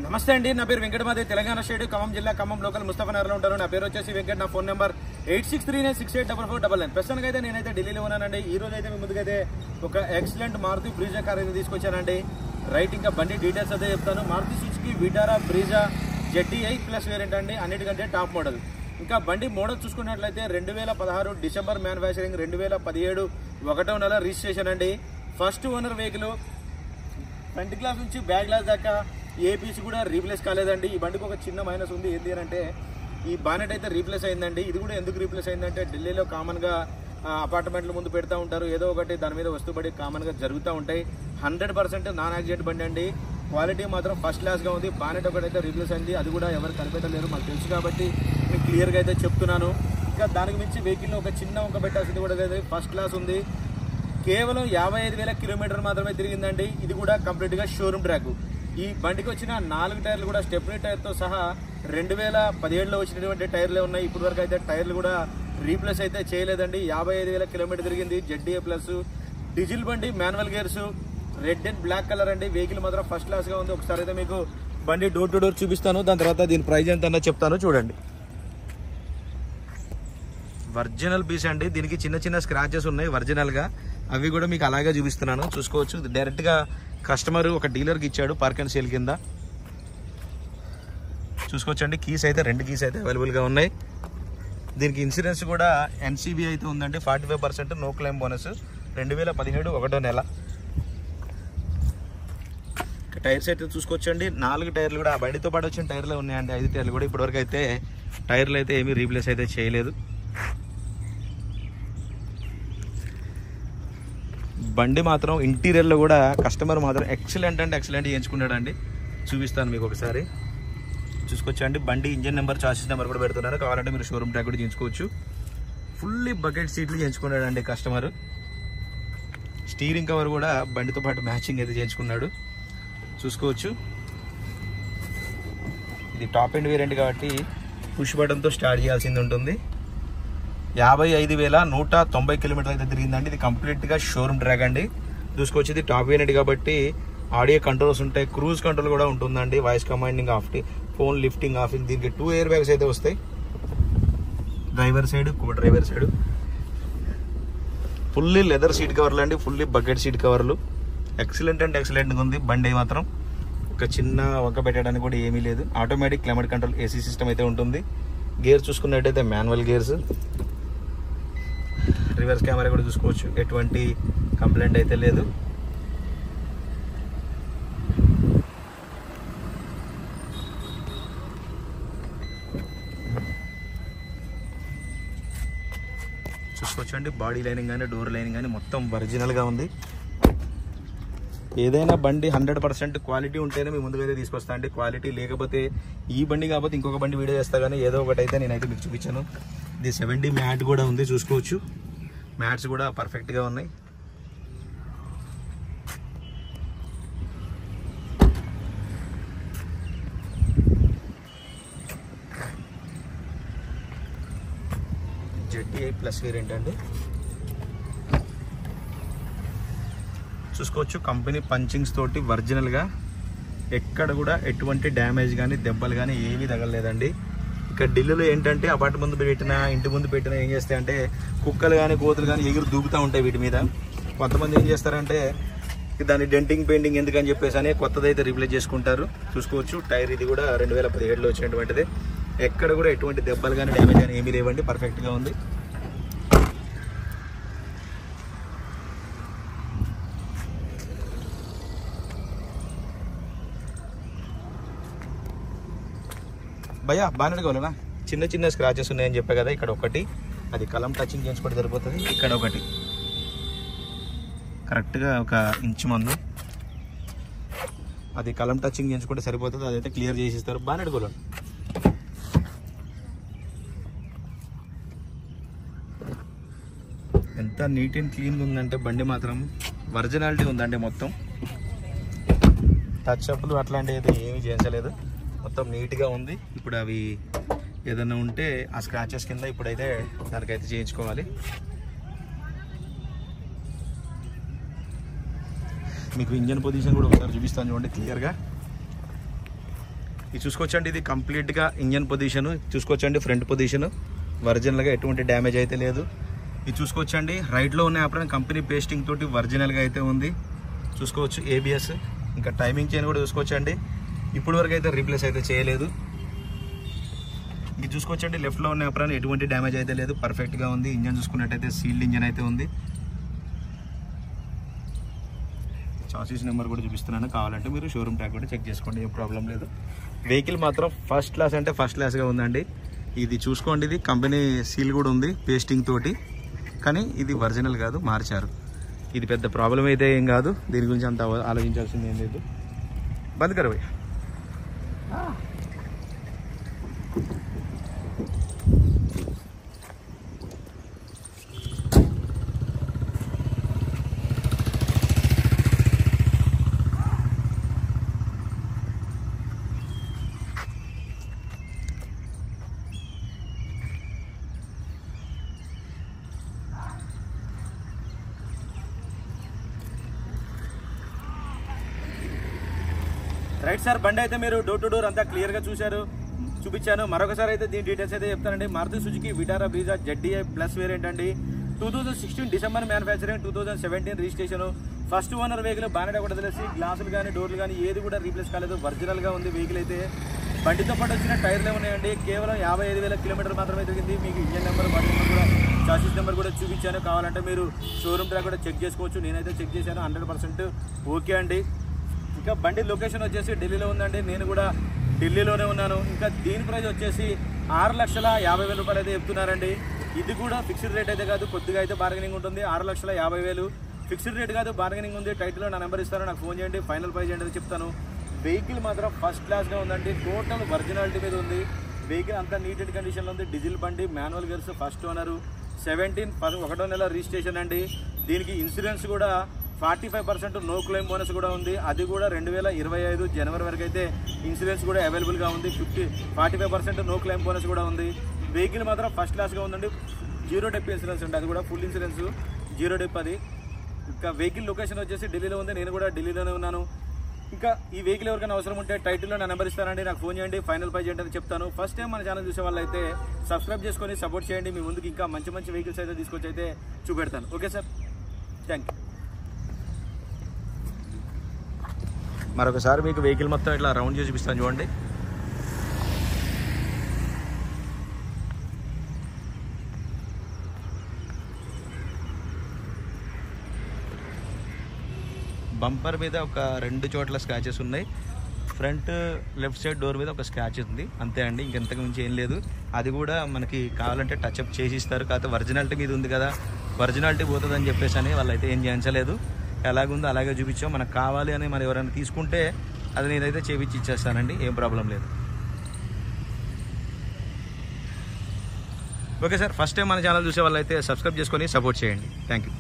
నమస్తే అండి, నా పేరు వెంకటమాది, తెలంగాణ స్టేట్ ఖమ్మం జిల్లా ఖమ్మం లోకల్ ముస్తఫానగర్లో ఉంటారు. నా పేరు వచ్చేసి వెంకట్. నా ఫోన్ నెంబర్ 8639684499. ప్రస్తుతానికి అయితే నేనైతే ఢిల్లీలో ఉన్నానండి. ఈ రోజు అయితే మీ ముందుకైతే ఒక ఎక్సలెంట్ మారుతి బ్రీజా కార్ అయితే తీసుకొచ్చానండి. రైట్, ఇంకా బండి డీటెయిల్స్ అయితే చెప్తాను. Maruti Suzuki Vitara Brezza ZDi plus variant అండి, అన్నిటికంటే టాప్ మోడల్. ఇంకా బండి మోడల్ చూసుకున్నట్లయితే 2016 డిసెంబర్ మ్యానుఫ్యాక్చరింగ్, 2017 1వ నెల రిజిస్ట్రేషన్ అండి. First owner vehicle. Front glass నుంచి బ్యాక్ గ్లాస్ దాకా ఏ పీస్ కూడా రీప్లేస్ కాలేదండి. ఈ బండికి ఒక చిన్న మైనస్ ఉంది, ఏంటి అంటే ఈ బానెట్ అయితే రీప్లేస్ అయిందండి. ఇది కూడా ఎందుకు రీప్లేస్ అయిందంటే ఢిల్లీలో కామన్గా అపార్ట్మెంట్ల ముందు పెడతా ఉంటారు, ఏదో ఒకటి దాని మీద వస్తువుబడి కామన్గా జరుగుతూ ఉంటాయి. 100% నాన్ యాక్సిడెంట్ బండి అండి. క్వాలిటీ మాత్రం ఫస్ట్ క్లాస్గా ఉంది. బానెట్ ఒకటైతే రీప్లేస్ అయింది, అది కూడా ఎవరు కనిపెట్టలేరు, మాకు తెలుసు కాబట్టి నేను క్లియర్గా అయితే చెప్తున్నాను. ఇంకా దానికి మించి వెహికల్లో ఒక చిన్న వంక పెట్టాల్సింది కూడా లేదు, ఫస్ట్ క్లాస్ ఉంది. కేవలం 55,000 కిలోమీటర్ మాత్రమే తిరిగిందండి. ఇది కూడా కంప్లీట్గా షోరూమ్ ట్రాక్. ఈ బండికి వచ్చిన 4 టైర్లు కూడా స్టెప్నీ టైర్తో సహా 2017లో వచ్చినటువంటి టైర్లే ఉన్నాయి. ఇప్పటి వరకు అయితే టైర్లు కూడా రీప్లేస్ అయితే చేయలేదండి. 55,000 కిలోమీటర్ తిరిగింది. ZDi ప్లస్ డీజిల్ బండి, manual gears, red and black colour అండి. వెహికల్ మాత్రం ఫస్ట్ క్లాస్గా ఉంది. ఒకసారి అయితే మీకు బండి డోర్ టు డోర్ చూపిస్తాను, దాని తర్వాత దీని ప్రైస్ ఎంత అన్నా చెప్తాను. చూడండి, ఒరిజినల్ పీస్ అండి. దీనికి చిన్న చిన్న స్క్రాచెస్ ఉన్నాయి ఒరిజినల్గా, అవి కూడా మీకు అలాగే చూపిస్తున్నాను, చూసుకోవచ్చు. డైరెక్ట్గా కస్టమర్ ఒక డీలర్కి ఇచ్చాడు పార్క్ అండ్ సేల్ కింద. చూసుకోవచ్చండి, కీస్ అయితే 2 కీస్ అయితే అవైలబుల్గా ఉన్నాయి. దీనికి ఇన్సూరెన్స్ కూడా NCB అయితే ఉందండి, 45% నో క్లెయిమ్ బోనస్. 2017 1వ నెల. టైర్స్ అయితే చూసుకోవచ్చండి, 4 టైర్లు కూడా ఆ బండితో పాటు వచ్చిన టైర్లే ఉన్నాయండి. 5 టైర్లు కూడా ఇప్పటివరకు అయితే టైర్లు అయితే ఏమీ రీప్లేస్ అయితే చేయలేదు. బండి మాత్రం ఇంటీరియర్లో కూడా కస్టమర్ మాత్రం ఎక్సలెంట్ అంటే ఎక్సలెంట్ చేయించుకున్నాడండి. చూపిస్తాను మీకు ఒకసారి, చూసుకోవచ్చండి. బండి ఇంజన్ నెంబర్, చాసిస్ నెంబర్ కూడా పెడుతున్నారు, కావాలంటే మీరు షోరూమ్ ట్రాక్ కూడా చేయించుకోవచ్చు. ఫుల్లీ బకెట్ సీట్లు చేయించుకున్నాడండి కస్టమర్. స్టీరింగ్ కవర్ కూడా బండితో పాటు మ్యాచింగ్ అయితే చేయించుకున్నాడు, చూసుకోవచ్చు. ఇది టాప్ ఎండ్ వేరియంట్ కాబట్టి పుష్ బటన్తో స్టార్ట్ చేయాల్సింది ఉంటుంది. 55,190 కిలోమీటర్లు అయితే తిరిగిందండి. ఇది కంప్లీట్గా షోరూమ్ ట్రాక్ అండి, చూసుకోవచ్చు. ఇది టాప్ వేరియంట్ కాబట్టి ఆడియో కంట్రోల్స్ ఉంటాయి, క్రూజ్ కంట్రోల్ కూడా ఉంటుందండి, voice commanding, of phone lifting offing. దీనికి 2 ఎయిర్ బ్యాగ్స్ అయితే వస్తాయి, డ్రైవర్ సైడ్, కో driver side. Fully leather seat కవర్లు అండి, ఫుల్లీ బకెట్ సీట్ కవర్లు. ఎక్సలెంట్ అంటే ఎక్సలెంట్గా ఉంది బండి మాత్రం. ఒక చిన్న వంక పెట్టడానికి కూడా ఏమీ లేదు. Automatic climate control AC system అయితే ఉంటుంది. గేర్ చూసుకున్నట్టయితే మాన్యువల్ గేర్స్. రివర్స్ కెమెరా కూడా చూసుకోవచ్చు, ఎటువంటి కంప్లైంట్ అయితే లేదు. చూసుకోవచ్చు అండి, బాడీ లైనింగ్ కానీ డోర్ లైనింగ్ కానీ మొత్తం ఒరిజినల్గా ఉంది. ఏదైనా బండి 100% క్వాలిటీ ఉంటేనే మీ ముందుకైతే తీసుకొస్తా అండి. క్వాలిటీ లేకపోతే ఈ బండి కాకపోతే ఇంకొక బండి వీడియో చేస్తా, కానీ ఏదో ఒకటి అయితే నేనైతే మీకు చూపించాను. ఇది 70 మ్యాట్ కూడా ఉంది, చూసుకోవచ్చు. మ్యాట్స్ కూడా పర్ఫెక్ట్గా ఉన్నాయి. ZDi ప్లస్ వేరియంట్ అండి, చూసుకోవచ్చు. కంపెనీ పంచింగ్స్ తోటి ఒరిజినల్గా ఎక్కడ కూడా ఎటువంటి డ్యామేజ్ కానీ దెబ్బలు కానీ ఏమీ తగలలేదండి. ఇక్కడ ఢిల్లీలో ఏంటంటే అపార్ట్మెంట్ ముందు పెట్టినా, ఇంటి ముందు పెట్టినా ఏం చేస్తాయంటే కుక్కలు కానీ కోతులు కానీ ఎగురు దూకుతూ ఉంటాయి వీటి మీద. కొంతమంది ఏం చేస్తారంటే దాన్ని డెంటింగ్ పెయింటింగ్ ఎందుకని చెప్పేసి అని కొత్తదైతే రీప్లేస్ చేసుకుంటారు, చూసుకోవచ్చు. టైర్ ఇది కూడా 2017లో వచ్చినటువంటిది. ఎక్కడ కూడా ఎటువంటి దెబ్బలు కానీ డ్యామేజ్ కానీ ఏమీ లేవండి, పర్ఫెక్ట్గా ఉంది. భయ్యా బానెట్ కావాలనా? చిన్న చిన్న స్క్రాచెస్ ఉన్నాయని చెప్పా కదా, ఇక్కడ ఒకటి, అది కలం టచింగ్ చేయించుకుంటే సరిపోతుంది. ఇక్కడ ఒకటి కరెక్ట్గా 1 ఇంచ్ మందు, అది కలం టచింగ్ చేయించుకుంటే సరిపోతుంది. అదైతే క్లియర్ చేసి ఇస్తారు. బానెట్ కావాలన్నా? ఎంత నీట్ అండ్ క్లీన్గా ఉందంటే బండి మాత్రం ఒరిజినాలిటీ ఉందండి. మొత్తం టచ్ అప్లు అట్లాంటివి అయితే ఏమీ చేయించలేదు, మొత్తం నీట్గా ఉంది. ఇప్పుడు అవి ఏదైనా ఉంటే ఆ స్క్రాచెస్ కింద ఇప్పుడైతే దానికైతే చేయించుకోవాలి. మీకు ఇంజన్ పొజిషన్ కూడా ఒకసారి చూపిస్తాను చూడండి క్లియర్గా. ఇది చూసుకోవచ్చండి, ఇది కంప్లీట్గా ఇంజన్ పొజిషన్ చూసుకోవచ్చండి, ఫ్రంట్ పొజిషన్ ఒరిజినల్గా ఎటువంటి డ్యామేజ్ అయితే లేదు. ఇది చూసుకోవచ్చండి, రైట్లో ఉన్న యాప్రాన్ కంపెనీ పేస్టింగ్ తోటి ఒరిజినల్గా అయితే ఉంది. చూసుకోవచ్చు ABS, ఇంకా టైమింగ్ చైన్ కూడా చూసుకోవచ్చండి, ఇప్పుడు వరకు అయితే రీప్లేస్ అయితే చేయలేదు. ఇది చూసుకోవచ్చండి, లెఫ్ట్లో ఉన్న యాప్రాన్ ఎటువంటి డ్యామేజ్ అయితే లేదు, పర్ఫెక్ట్గా ఉంది. ఇంజన్ చూసుకున్నట్టయితే సీల్డ్ ఇంజన్ అయితే ఉంది. చాసిస్ నెంబర్ కూడా చూపిస్తున్నాను, కావాలంటే మీరు షోరూమ్ ట్యాగ్ కూడా చెక్ చేసుకోండి, ఏం ప్రాబ్లం లేదు. వెహికల్ మాత్రం ఫస్ట్ క్లాస్ అంటే ఫస్ట్ క్లాస్గా ఉందండి. ఇది చూసుకోండి, ఇది కంపెనీ సీల్ కూడా ఉంది పేస్టింగ్ తోటి, కానీ ఇది ఒరిజినల్ కాదు, మార్చారు. ఇది పెద్ద ప్రాబ్లం అయితే ఏం కాదు, దీని గురించి అంత ఆలోచించాల్సింది ఏం లేదు. బంద్ కర్ భయ్యా. రైట్ సార్, బండి అయితే మీరు డోర్ టు డోర్ అంతా క్లియర్గా చూపించాను. మరొకసారి అయితే దీని డీటెయిల్స్ అయితే చెప్తానండి. Maruti Suzuki Vitara Brezza ZDI plus variant అండి. 2016 December manufacturing, 2017 registration. First owner vehicle. Bonnet కూడా తెలిసి గ్లాసులు కానీ డోర్లు కానీ ఏది కూడా రీప్లేస్ కాలేదు, ఒరిజినల్గా ఉంది వెహికల్ అయితే. బండితో పాటు వచ్చిన టైర్లే ఉన్నాయండి. కేవలం 55,000 కిలోమీటర్లు మాత్రమే తిరిగింది. మీకు ఇంజన్ నెంబర్, బాడీ నెంబర్ కూడా, చాసిస్ నెంబర్ కూడా చూపించాను. కావాలంటే మీరు షోరూమ్ ట్రాక్ కూడా చెక్ చేసుకోవచ్చు. నేనైతే చెక్ చేశాను, 100% ఓకే అండి. ఇంకా బండి లొకేషన్ వచ్చేసి ఢిల్లీలో ఉందండి, నేను కూడా ఢిల్లీలోనే ఉన్నాను. ఇంకా దీని ప్రైస్ వచ్చేసి 6,50,000 రూపాయలు అయితే చెప్తున్నారండి. ఇది కూడా ఫిక్స్డ్ రేట్ అయితే కాదు, కొద్దిగా అయితే బార్గెనింగ్ ఉంటుంది. 6,50,000 ఫిక్స్డ్ రేట్ కాదు, బార్గెనింగ్ ఉంది. టైటిల్లో నా నెంబర్ ఇస్తాను, నాకు ఫోన్ చేయండి, ఫైనల్ ప్రైస్ ఏంటో చెప్తాను. వెహికల్ మాత్రం ఫస్ట్ క్లాస్గా ఉందండి, టోటల్ ఒరిజినాలిటీ మీద ఉంది. వెహికల్ అంతా నీట్ అండ్ కండిషన్లో ఉంది. డీజిల్ బండి, మాన్యువల్ గేర్స్, ఫస్ట్ ఓనరు, 1వ నెల రిజిస్ట్రేషన్ అండి. దీనికి ఇన్సూరెన్స్ కూడా 45% నో క్లెయిమ్ బోనస్ కూడా ఉంది. అది కూడా 2025 జనవరి వరకు అయితే ఇన్సూరెన్స్ కూడా అవైలబుల్గా ఉంది. 45% నో క్లెయిమ్ బోనస్ కూడా ఉంది. వెహికల్ మాత్రం ఫస్ట్ క్లాస్గా ఉందండి. 0 డెప్ ఇన్సూరెన్స్ ఉంది, అది కూడా ఫుల్ ఇన్సూరెన్స్ 0 డెప్ అది. ఇంకా వెహికల్ లొకేషన్ వచ్చేసి ఢిల్లీలో ఉంది, నేను కూడా ఢిల్లీలోనే ఉన్నాను. ఇంకా ఈ వెహికల్ ఎవరికైనా అవసరం ఉంటే టైటిల్లో నా నెంబర్ ఇస్తానండి, నాకు ఫోన్ చేయండి, ఫైనల్ ప్రైస్ ఏంటని చెప్తాను. ఫస్ట్ టైం మన ఛానల్ చూసే వాళ్ళు అయితే సబ్స్క్రైబ్ చేసుకొని సపోర్ట్ చేయండి. మీ ముందుకు ఇంకా మంచి మంచి వెహికల్స్ అయితే తీసుకొచ్చి అయితే చూపెడతాను. Okay sir, thank you. మరొకసారి మీకు వెహికల్ మొత్తం ఇట్లా రౌండ్ చేసి చూపిస్తాను చూడండి. బంపర్ మీద ఒక 2 చోట్ల స్క్రాచెస్ ఉన్నాయి. ఫ్రంట్ లెఫ్ట్ సైడ్ డోర్ మీద ఒక స్క్రాచ్ ఉంది, అంతే అండి, ఇంకెంతకు మించి ఏం లేదు. అది కూడా మనకి కావాలంటే టచ్అప్ చేసి ఇస్తారు. కాకపోతే ఒరిజినాలిటీ మీద ఉంది కదా, ఒరిజినాలిటీ పోతుందని చెప్పేసి అని వాళ్ళు అయితే ఏం చేయించలేదు. ఎలాగుందో అలాగే చూపించాం. మనకు కావాలి అని మరి ఎవరైనా తీసుకుంటే అది నేనైతే చేపించి ఇచ్చేస్తానండి, ఏం ప్రాబ్లం లేదు. ఓకే సార్, ఫస్ట్ టైం మన ఛానల్ చూసే వాళ్ళు అయితే సబ్స్క్రైబ్ చేసుకొని సపోర్ట్ చేయండి. Thank you.